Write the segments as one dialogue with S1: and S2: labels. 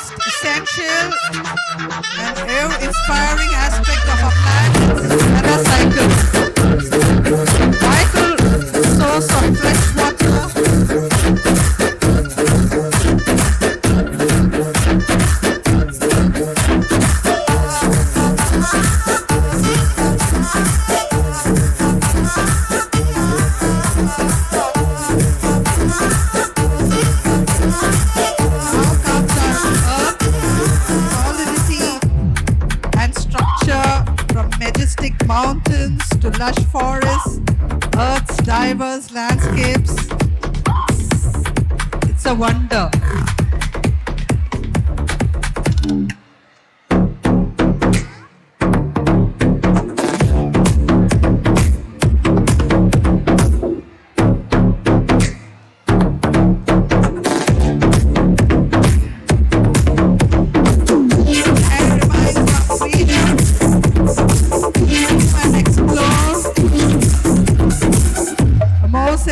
S1: most essential and awe-inspiring aspect of our planet's weather cycle. Vital source of fresh water, mountains to lush forests, Earth's diverse landscapes. It's a wonder.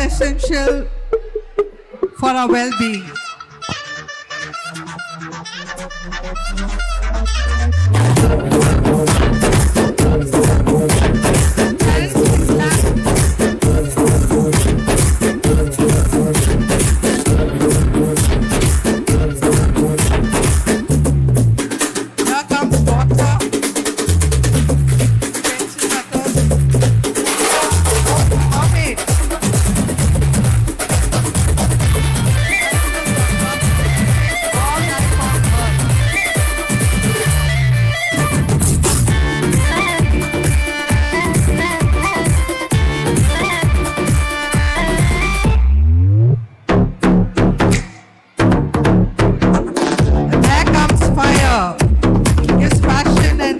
S1: Essential for our well-being. Here comes water.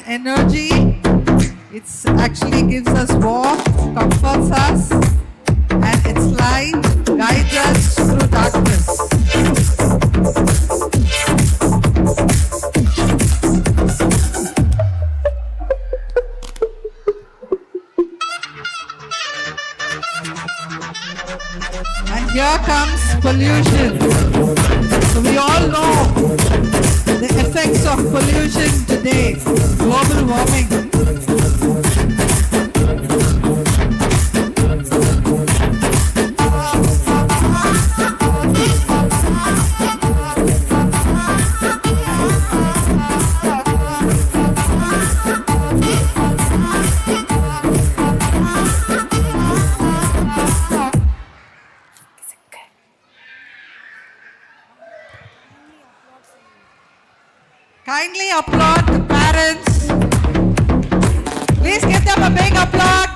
S1: Energy. It actually gives us warmth, comforts us, and its light guides us through darkness. And here comes pollution. So we all know the effects of pollution today, global warming. Kindly applaud the parents. Please give them a big applause.